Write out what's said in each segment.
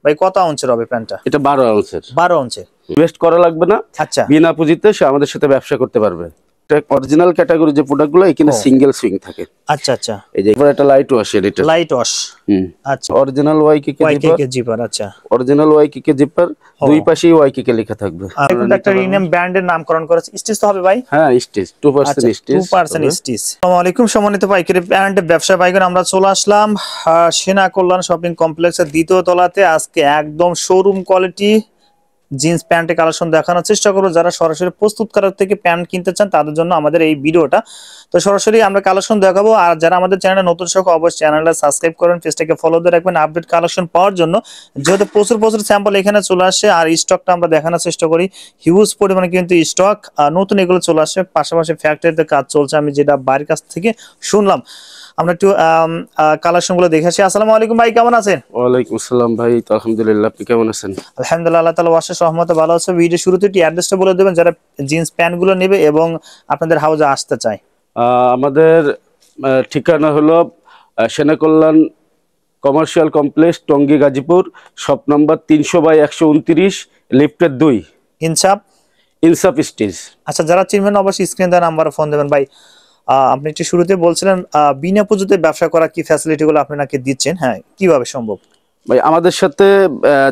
ভাই কত আউন্সের হবে প্যান্টটা? এটা 12 আউন্সের। 12 আউন্সের। ইনভেস্ট করা লাগবে না। আচ্ছা, বিনা পুঁজিতে সে আমাদের সাথে ব্যবসা করতে পারবে। এটা অরিজিনাল ক্যাটাগরি যে প্রোডাক্টগুলো এখানে সিঙ্গেল সুইং থাকে। আচ্ছা আচ্ছা। এই যে এবার এটা লাইট ওয়াশ এটা। Light wash. আচ্ছা, অরিজিনাল ওয়াইকিকে জিপার। আচ্ছা, অরিজিনাল ওয়াইকিকে জিপার, দুই পাশেই ওয়াইকিকে লেখা থাকবে। এখন একটা রিনেম ব্র্যান্ডের নামকরণ করেছে। স্টিচ তো হবে ভাই? হ্যাঁ, স্টিচ 2% স্টিচ। 2% স্টিচ। আসসালামু আলাইকুম সম্মানিত পাইকারি প্যান্ট ব্যবসা ভাইগণ, আমরা চলে আসলাম সেনা কল্যাণ শপিং কমপ্লেক্সের দ্বিতীয় তলাতে। আজকে একদম শোরুম কোয়ালিটি জিন্স প্যান্টের কালেকশন দেখানোর চেষ্টা করবো। যারা সরাসরি প্রস্তুতকারক থেকে প্যান্ট কিনতে চান তাদের জন্য আমাদের এই ভিডিওটা। তো সরাসরি আমরা কালেকশন দেখাবো। আর যারা আমাদের চ্যানেলে নতুন সহ অবশ্যই চ্যানেলটা সাবস্ক্রাইব করেন, পেজটাকে ফলো দিয়ে রাখবেন আপডেট কালেকশন পাওয়ার জন্য। যেহেতু প্রচুর প্রচুর স্যাম্পল এখানে চলে আসে আর স্টকটা আমরা দেখানোর চেষ্টা করি, হিউজ পরিমাণে কিন্তু স্টক নতুন এগুলো চলে আসে। পাশাপাশি ফ্যাক্টরিতে কাজ চলছে, আমি যেটা বাড়ির কাছ থেকে শুনলাম। আমরা একটু কালেকশন গুলো দেখে আসি। আসসালামু আলাইকুম ভাই, কেমন আছেন? ওয়ালাইকুম আসসালাম ভাই, তো আলহামদুলিল্লাহ, আপনি কেমন আছেন? আলহামদুলিল্লাহ, আল্লাহ তাআলার অশেষ রহমতে ভালো আছে। ভিডিও শুরুতে একটু অ্যাড্রেসটা বলে দেবেন যারা জিন্স প্যান্ট গুলো নেবে এবং আপনাদের হাউজে আসতে চায়। আমাদের ঠিকানা হলো Sena Kalyan commercial complex, Tongi, Gazipur, shop number 300/129, লিফটের 2, ইনসাফ স্টিচ। আচ্ছা, যারা চিনবেন অবশ্যই স্ক্রিন দেওয়া নাম্বারে ফোন দেবেন। ভাই আপনি একটু শুরুতে বলছিলেন বিনা পুঁজিতে ব্যবসা করা কি ফ্যাসিলিটি গুলো আপনি নাকি দিচ্ছেন, হ্যাঁ কিভাবে সম্ভব? ভাই আমাদের সাথে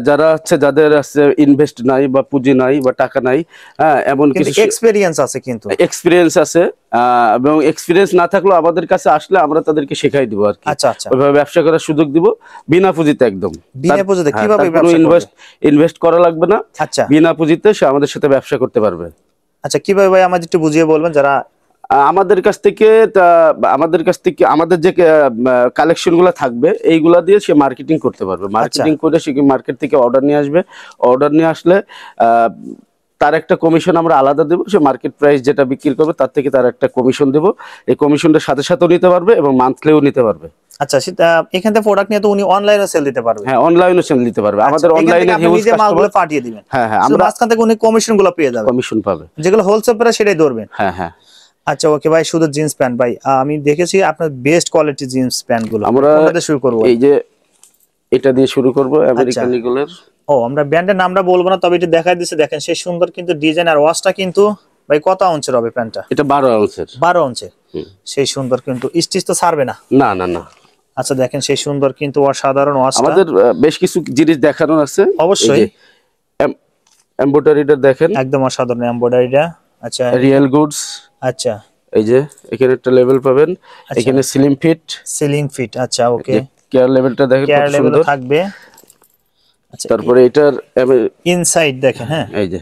যারা আছে, যাদের আছে ইনভেস্ট নাই বা পুঁজি নাই বা টাকা নাই, হ্যাঁ এমন কিছু এক্সপেরিয়েন্স আছে, কিন্তু এক্সপেরিয়েন্স আছে, এবং এক্সপেরিয়েন্স না থাকলেও আমাদের কাছে আসলে আমরা তাদেরকে শেখাই দিব আর কি। আচ্ছা আচ্ছা, ওইভাবে ব্যবসা করার সুযোগ দিব বিনা পুঁজিতে। একদম বিনা পুঁজিতে কিভাবে ব্যবসা করবে? ইনভেস্ট করা লাগবে না। আচ্ছা, বিনা পুঁজিতে সে আমাদের সাথে ব্যবসা করতে পারবে। আচ্ছা, কিভাবে ভাই আমাদের একটু বুঝিয়ে বলবেন। যারা আমাদের কাছ থেকে আমাদের যে কালেকশন গুলো থাকবে এইগুলা দিয়ে সে মার্কেটিং করতে পারবে। মার্কেটিং করে সে মার্কেট থেকে অর্ডার নিয়ে আসবে। অর্ডার নিয়ে আসলে তার একটা কমিশন আমরা আলাদা দেবো। সে মার্কেট প্রাইস যেটা বিক্রি করবে তার থেকে তার একটা কমিশন দেবো। এই কমিশনটা সাথে সাথেও নিতে পারবে এবং মান্থলিও নিতে পারবে। আচ্ছা, এখান থেকে প্রোডাক্ট নিয়ে তো উনি অনলাইনে সেল দিতে পারবে? হ্যাঁ, অনলাইনে সেল দিতে পারবে। আমাদের অনলাইনে হিউজ মালগুলো পাঠিয়ে দিবেন। হ্যাঁ হ্যাঁ, আমরা মাঝখান থেকে উনি কমিশনগুলো পেয়ে যাবে, কমিশন পাবে। যেগুলো হোলসেল প্রাইস সেটাই ধরবেন। হ্যাঁ হ্যাঁ। আচ্ছা ওকে ভাই, শুধু জিন্স প্যান্ট ভাই আমি দেখেছি আপনার বেস্ট কোয়ালিটি জিন্স প্যান্ট গুলো। আমরা কোনটা শুরু করব? এই যে এটা দিয়ে শুরু করব, আমেরিকান ইগলের। আমরা ব্র্যান্ডের নামটা বলবো না, তবে এটা দেখাই দিচ্ছে। দেখেন সেই সুন্দর কিন্তু ডিজাইন আর ওয়াশটা কিন্তু ভাই কত আউন্সের হবে প্যান্টটা? এটা 12 আউন্সের। 12 আউন্সের। সেই সুন্দর কিন্তু স্টিচ তো ছাড়বে না? না না না। আচ্ছা দেখেন সেই সুন্দর কিন্তু অসাধারণ ওয়াশটা। আমাদের বেশ কিছু জিনিস দেখানোর আছে অবশ্যই। এমব্রয়ডারিটা দেখেন, একদম অসাধারণ এমব্রয়ডারিটা। আচ্ছা, রিয়েল গুডস। আচ্ছা, এই যে এখানে একটা লেভেল পাবেন, এখানে সিলিং ফিট। আচ্ছা ওকে, কেয়ার লেভেলটা দেখেন কেয়ার কত লেভেল সুন্দর থাকবে। আচ্ছা, তারপরে এটার ইনসাইড দেখেন। হ্যাঁ এই যে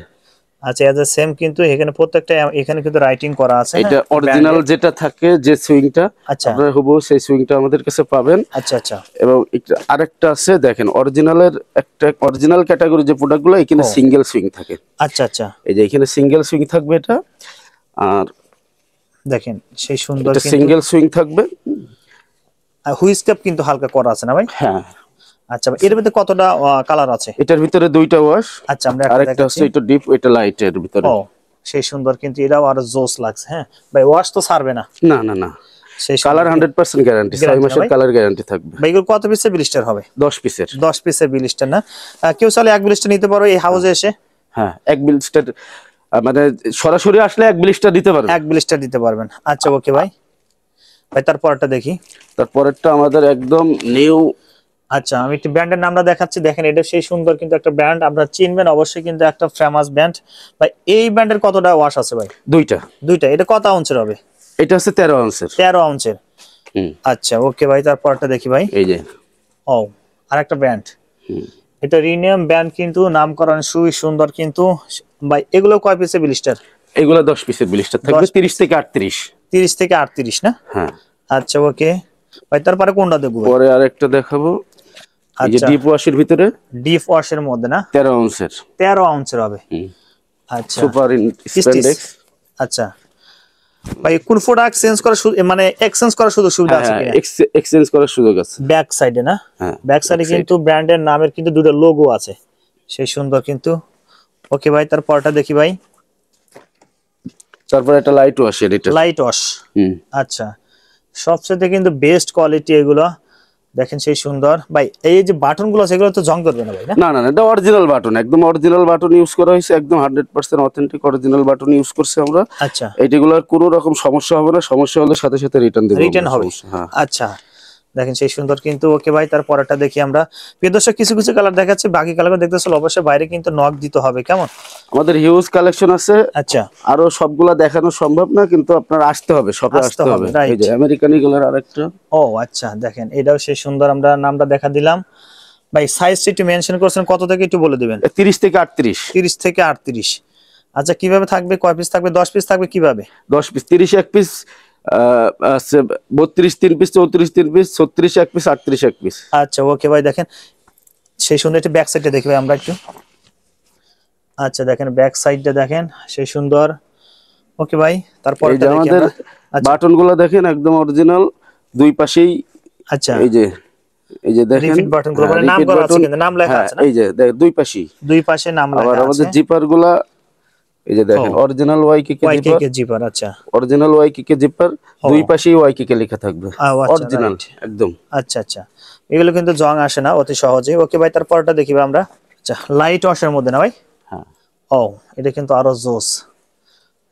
আচ্ছা, এজ সেম কিন্তু এখানে প্রত্যেকটা এখানে কিন্তু রাইটিং করা আছে। এটা অরিজিনাল যেটা থাকে যে সুইংটা, আপনারা হুবহু সেই সুইংটা আমাদের কাছে পাবেন। আচ্ছা আচ্ছা। এবং আরেকটা আছে দেখেন, অরিজিনালের একটা অরিজিনাল ক্যাটাগরি যে প্রোডাক্টগুলো এখানে সিঙ্গেল সুইং থাকে। আচ্ছা আচ্ছা, এই যে এখানে সিঙ্গেল সুইং থাকবে এটা। আর দেখেন সেই সুন্দর এটা সিঙ্গেল সুইং থাকবে। আর হুইজ ক্যাপ কিন্তু হালকা করা আছে না ভাই? হ্যাঁ। আচ্ছা, এর ভিতরে কতটা কালার আছে? এটার ভিতরে দুইটা ওয়াশ। আচ্ছা, আমরা আরেকটা আছে এটা ডিপ, এটা লাইট এর ভিতরে। ও সেই সুন্দর কিন্তু এটাও আরো জোস লাগছে। হ্যাঁ ভাই, ওয়াশ তো ছাড়বে না? না না না। সেই কালার 100% গ্যারান্টি, 6 মাসের কালার গ্যারান্টি থাকবে। ভাই এগুলো কত পিসের ব্লিস্টার হবে? 10 পিসের। 10 পিসের ব্লিস্টার না? কেউ চাইলে এক ব্লিস্টার নিতে পারো এই হাউজে এসে? হ্যাঁ, এক ব্লিস্টার মানে সরাসরি আসলে এক ব্লিস্টার দিতে পারবেন। এক ব্লিস্টার দিতে পারবেন। আচ্ছা ওকে ভাই। ভাই তারপরটা দেখি। তারপরেরটা আমাদের একদম নিউ। আচ্ছা, আমি একটু ব্র্যান্ডের নামটা দেখাচ্ছি। দেখেন এটা সেই সুন্দর কিন্তু একটা ব্র্যান্ড, আপনারা চিনবেন অবশ্যই, কিন্তু একটা ফেমাস ব্র্যান্ড। ভাই এই ব্র্যান্ডের কতটা ওয়াশ আছে ভাই? দুইটা। এটা কত আউন্সের হবে? এটা আছে 13 আউন্সের। 13 আউন্সের। আচ্ছা ওকে ভাই, তারপরটা দেখি ভাই। এই যে আরেকটা ব্র্যান্ড। এটা রিনিয়াম ব্র্যান্ড, কিন্তু নামকরণ সুন্দর কিন্তু ভাই। এগুলো কয় পিসের ব্লিস্টার? এগুলো 10 পিসের ব্লিস্টার থাকবে, 30 থেকে 38। 30 থেকে 38 না? হ্যাঁ। আচ্ছা ওকে ভাই, তারপরে কোনটা দেখবো? পরে আরেকটা দেখাবো, এই যে ডিপ ওয়াশের ভিতরে। ডিপ ওয়াশের মধ্যে না? 13 আউন্সের। 13 আউন্সের হবে। আচ্ছা, সুপার স্প্যান্ডেক্স। আচ্ছা ভাই, কোন প্রোডাক্ট চেঞ্জ করা মানে এক্সচেঞ্জ করার সুবিধা আছে কিনা? এক্সচেঞ্জ করার সুযোগ আছে ব্যাক সাইডে না? ব্যাক সাইডে কিন্তু ব্র্যান্ডের নামের কিন্তু দুটো লোগো আছে, সেই সুন্দর কিন্তু। ওকে ভাই, তারপরটা দেখি ভাই। তারপর এটা লাইট ওয়াশ। এটা লাইট ওয়াশ। আচ্ছা, সবচেয়ে কিন্তু বেস্ট কোয়ালিটি এগুলো। দেখেন সেই সুন্দর ভাই। এই যে বাটন গুলো আছে এগুলো তো জং ধরবে না ভাই? না না না না, এটা অরিজিনাল বাটন, একদম অরিজিনাল বাটন ইউজ করা হয়েছে, একদম 100% অথেন্টিক অরিজিনাল বাটন ইউজ করছি আমরা। আচ্ছা, এইগুলোর কোনো রকম সমস্যা হবে না, সমস্যা হলে সাথে সাথে রিটার্ন দেব। রিটার্ন হবে? হ্যাঁ আচ্ছা, দেখেন সেই সুন্দর কিন্তু। ওকে ভাই, তার পরেরটা দেখি আমরা। প্রিয় দর্শক, কিছু কিছু কালার দেখাচ্ছে, বাকি কালার দেখতেছিল অবশ্যই বাইরে কিন্তু নক দিতে হবে, কেমন? আমাদের হিউজ কালেকশন আছে। আচ্ছা, আরো সবগুলা দেখানো সম্ভব না, কিন্তু আপনার আসতে হবে, শপে আসতে হবে। এই যে আমেরিকান ইগলের আরেকটা। ও আচ্ছা, দেখেন এটাও সেই সুন্দর। আমরা নামটা দেখা দিলাম ভাই। সাইজটা একটু মেনশন করছেন, কত থেকে একটু বলে দিবেন? 30 থেকে 38। 30 থেকে 38। আচ্ছা, কিভাবে থাকবে? কয় পিস থাকবে? 10 পিস থাকবে? কিভাবে? 10 পিস, 30 এক পিস, 32 3 পিস, 34 3 পিস, 36 এক পিস, 38 এক পিস। আচ্ছা ওকে ভাই, দেখেন সেই সুন্দর। একটু ব্যাক সাইডটা দেখি ভাই আমরা একটু। আচ্ছা, দেখেন ব্যাক সাইডটা দেখেন সেই সুন্দর। ওকে ভাই, তারপর আমাদের বাটন গুলো দেখেন একদম অরিজিনাল, দুই পাশেই। আচ্ছা, এই যে দেখেন রিপিট বাটন গুলো, মানে নাম করা আছে কিন্তু, নাম লেখা আছে না? এই যে দুই পাশেই, দুই পাশে নাম লেখা আছে। আমাদের জিপার গুলা এই যে দেখেন অরিজিনাল ওয়াইকিকে জিপার। আচ্ছা, অরিজিনাল ওয়াইকিকে জিপার, দুই পাশেই ওয়াইকিকে লেখা থাকবে, অরিজিনাল একদম। আচ্ছা আচ্ছা, এগুলো কিন্তু জং আসে না অতি সহজে। ওকে ভাই, তারপরটা দেখিবা আমরা। আচ্ছা, লাইট ওয়াশের মধ্যে না ভাই? হ্যাঁ। ও, এটা কিন্তু আরো জোস,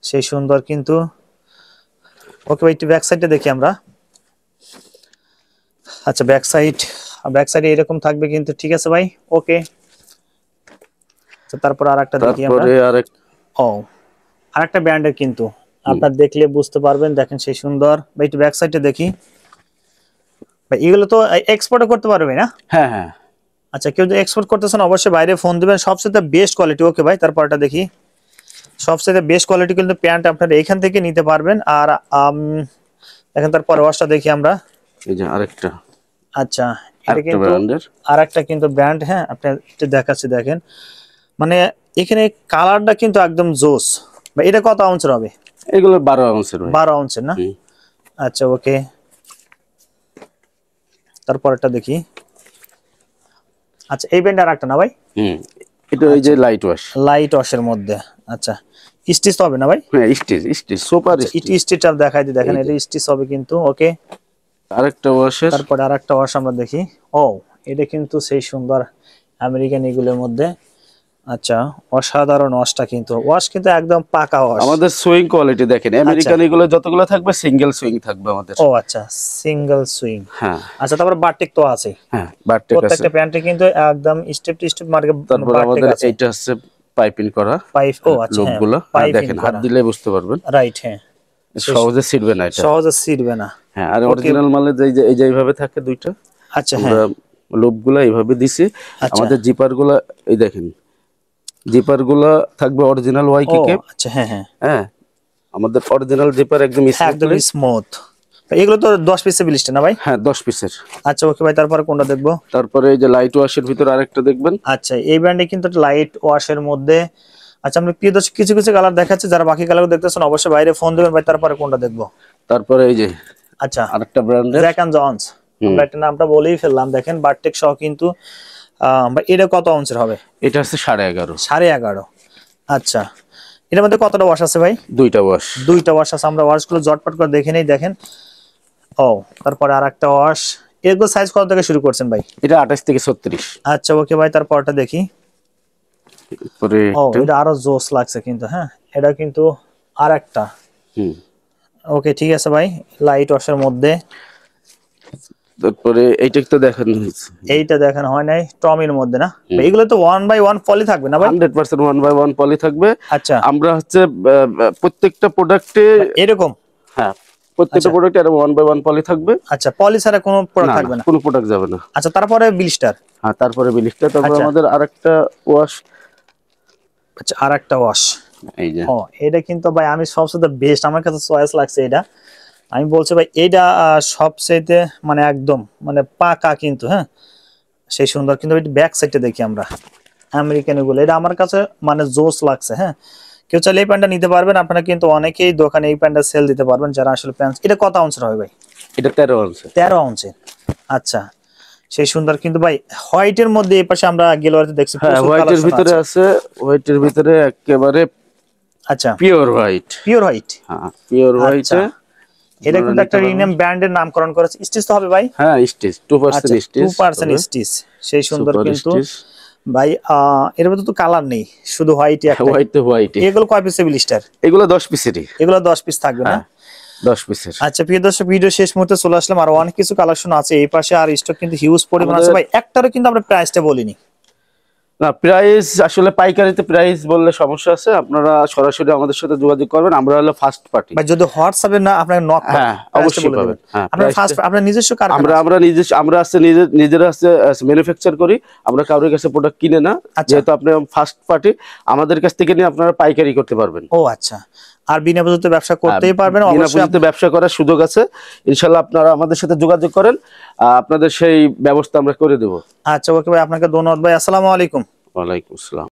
সেই সুন্দর কিন্তু। ওকে ভাই, একটু ব্যাক সাইডটা দেখি আমরা। আচ্ছা, ব্যাক সাইডে এরকম থাকবে কিন্তু, ঠিক আছে ভাই। ওকে, তারপর আরেকটা দেখি আমরা। ও, আরেকটা ব্র্যান্ডের কিন্তু, আপনারা দেখলে বুঝতে পারবেন। দেখেন সেই সুন্দর ভাই, একটু ব্যাক সাইডটা দেখি ভাই। এগুলো তো এক্সপোর্টও করতে পারবে না? হ্যাঁ হ্যাঁ। আচ্ছা, কেউ যদি এক্সপোর্ট করতেছেন অবশ্যই বাইরে ফোন দিবেন। সবচেয়ে বেস্ট কোয়ালিটি। ওকে ভাই, তারপরটা দেখি। সবচেয়ে বেস্ট কোয়ালিটি কিন্তু প্যান্ট আপনারা এখান থেকে নিতে পারবেন। আর দেখেন তারপর ওয়াশটা দেখি আমরা। এই যে আরেকটা। আচ্ছা, এটা কিন্তু আরেকটা কিন্তু ব্র্যান্ড। হ্যাঁ, আপনি একটু দেখাচ্ছি, দেখেন মানে এখানে কালারটা কিন্তু একদম জোস। ভাই এটা কত আউন্সের হবে? এগুলো 12 আউন্সের। 12 আউন্সের না? আচ্ছা ওকে, তারপরটা দেখি। আচ্ছা, এই ব্র্যান্ড আর একটা না ভাই? এটা ওই যে লাইট ওয়াশের মধ্যে। আচ্ছা, স্টিচ হবে না ভাই? হ্যাঁ, স্টিচ সুপার স্টিচটা দেখাই দিই, দেখেন এটা স্টিচ হবে কিন্তু। ওকে, আরেকটা ওয়াশের। তারপরে আরেকটা ওয়াশ আমরা দেখি। ও, এটা কিন্তু সেই সুন্দর আমেরিকান এগুলোর মধ্যে। আচ্ছা, অসাধারণ ওয়াশটা কিন্তু। ওয়াশ কিন্তু একদম পাকা ওয়াশ। আমাদের সুইং কোয়ালিটি দেখেন, আমেরিকান এগুলো যতগুলো থাকবে সিঙ্গেল সুইং থাকবে আমাদের। ও আচ্ছা, সিঙ্গেল সুইং। হ্যাঁ। আচ্ছা, তারপর বারটেক তো আছে। হ্যাঁ, বারটেক আছে প্রত্যেকটা প্যান্টে কিন্তু একদম স্টেপ টু স্টেপ মার্কে। তারপর আমাদের এইটা আছে পাইপিং করা পাইপ। ও আচ্ছা, লোকগুলো দেখেন, হাত দিলে বুঝতে পারবেন। রাইট, হ্যাঁ, সহজে ছিড়বে না, এটা সহজে ছিড়বে না। হ্যাঁ, আর অরিজিনাল মালে এই যে এইভাবে থাকে দুইটা। আচ্ছা, হ্যাঁ, লোকগুলো এইভাবে দিছি। আমাদের জিপারগুলো এই দেখেন, জিপারগুলো থাকবে অরিজিনাল ওয়াইকিকে। আচ্ছা, হ্যাঁ হ্যাঁ হ্যাঁ, আমাদের অরিজিনাল জিপার একদম স্মুথ। এগুলো তো 10 পিসের ব্লিস্টার না ভাই? হ্যাঁ, 10 পিসের। আচ্ছা ওকে ভাই, তারপরে কোনটা দেখবো? তারপরে এই যে লাইট ওয়াশের ভিতর আরেকটা দেখবেন। আচ্ছা, এই ব্র্যান্ডে কিন্তু লাইট ওয়াশের মধ্যে। আচ্ছা, আমরা প্রিয় দর্শক কিছু কিছু কালার দেখাচ্ছি, যারা বাকি কালার দেখতেছেন অবশ্যই বাইরে ফোন দিবেন ভাই। তারপরে কোনটা দেখবো? তারপরে এই যে আচ্ছা, আরেকটা ব্র্যান্ডের জ্যাক এন্ড জনস। আমরা একটা নামটা বলেই ফেললাম। দেখেন বারটেক সহ কিন্তু। এটা কত আউন্সের হবে? এটা হচ্ছে 11.5। 11.5। আচ্ছা, এটার মধ্যে কতটা ওয়াশ আছে ভাই? দুইটা ওয়াশ আছে। আমরা ওয়াশগুলো জটপট করে দেখে নেই। দেখেন, ও, তারপরে আরেকটা ওয়াশ। এগুলো সাইজ কত থেকে শুরু করছেন ভাই? এটা 28 থেকে 36। আচ্ছা ওকে ভাই, তারপরটা দেখি। ও, এটা আরো জোস লাগছে কিন্তু। হ্যাঁ, এটা কিন্তু আরেকটা। ওকে, ঠিক আছে ভাই, লাইট ওয়াশের মধ্যে। তারপরে এইটা তো দেখানো হয়েছে, এইটা দেখানো হয় নাই, টমির মধ্যে না? এগুলো তো 1/1 পলি থাকবে না ভাই? 100% 1/1 পলি থাকবে। আচ্ছা, আমরা হচ্ছে প্রত্যেকটা প্রোডাক্টে এরকম। হ্যাঁ, প্রত্যেকটা প্রোডাক্টে এরকম 1/1 পলি থাকবে। আচ্ছা, পলি ছাড়া কোনো প্রোডাক্ট থাকবে না? কোনো প্রোডাক্ট যাবে না। আচ্ছা, তারপরে ব্লিস্টার। হ্যাঁ, তারপরে ব্লিস্টার। তারপর আমাদের আরেকটা ওয়াশ। আচ্ছা, আরেকটা ওয়াশ। এই যে, এটা কিন্তু ভাই আমি সবচেয়ে বেস্ট, আমার কাছে চয়েস লাগছে এটা। আমি বলছি ভাই, এটা সবচেয়ে মানে একদম মানে পাকা কিন্তু। হ্যাঁ, সেই সুন্দর কিন্তু। ব্যাক সাইডটা দেখি আমরা, আমেরিকান এগুলো। এটা আমার কাছে মানে জোস লাগছে। হ্যাঁ, কেউ চাইলে এই প্যান্টটা নিতে পারবেন। আপনারা কিন্তু অনেকেই দোকানে এই প্যান্টটা সেল দিতে পারবেন, যারা আসলে প্যান্ট। এটা কত আউন্সের হবে ভাই? এটা 13 আউন্সের। 13 আউন্সের। আচ্ছা, সেই সুন্দর কিন্তু ভাই। হোয়াইটের মধ্যে এই পাশে আমরা গেলোয়ারিতে দেখছি। হ্যাঁ, হোয়াইটের ভিতরে আছে, হোয়াইটের ভিতরে একেবারে আচ্ছা, পিওর হোয়াইট। Pure white. হ্যাঁ, পিওর হোয়াইটে এটা কিন্তু একটা রিনেম ব্র্যান্ডের নামকরণ করেছে, স্টিচ তো হবে ভাই? হ্যাঁ স্টিচ 2% স্টিচ, 2% স্টিচ, সেই সুন্দর কিন্তু ভাই। এর মধ্যে তো কালার নেই, শুধু হোয়াইটই একটা। হোয়াইট। এগুলো কয় পিসের ব্লিস্টার? এগুলো 10 পিসেরই। এগুলো 10 পিস থাকবে না? 10 পিসের। আচ্ছা প্রিয় দর্শক, ভিডিও শেষ মুহূর্তে চলে আসলাম, আর অনেক কিছু কালেকশন আছে এই পাশে, আর স্টক কিন্তু হিউজ পরিমাণ আছে ভাই। একটারও কিন্তু আমরা প্রাইসটা বলিনি। না প্রাইস আসলে পাইকারিতে প্রাইস বললে সমস্যা আছে, আপনারা সরাসরি আমাদের সাথে যোগাযোগ করবেন, আমরা হলো ফার্স্ট পার্টি। ভাই যদি হোয়াটসঅ্যাপে না আপনাকে নক করেন, হ্যাঁ অবশ্যই পাবেন। হ্যাঁ আপনার ফার্স্ট, আপনার নিজস্ব কারখানা? আমরা আছে নিজেরা আছে ম্যানুফ্যাকচার করি, আমরা কারোর কাছে প্রোডাক্ট কিনে না। যেহেতু আপনি ফার্স্ট পার্টি, আমাদের কাছ থেকে নিয়ে আপনারা পাইকারি করতে পারবেন। ও আচ্ছা, আর বিনা পুঁজিতে ব্যবসা করতেই পারবেন। বিনা পুঁজিতে ব্যবসা করার সুযোগ আছে, ইনশাআল্লাহ আপনারা আমাদের সাথে যোগাযোগ করেন, আপনাদের সেই ব্যবস্থা আমরা করে দেব। আচ্ছা ওকে ভাই, আপনাকে ধন্যবাদ ভাই, আসসালামু আলাইকুম। ওয়ালাইকুম আসসালাম।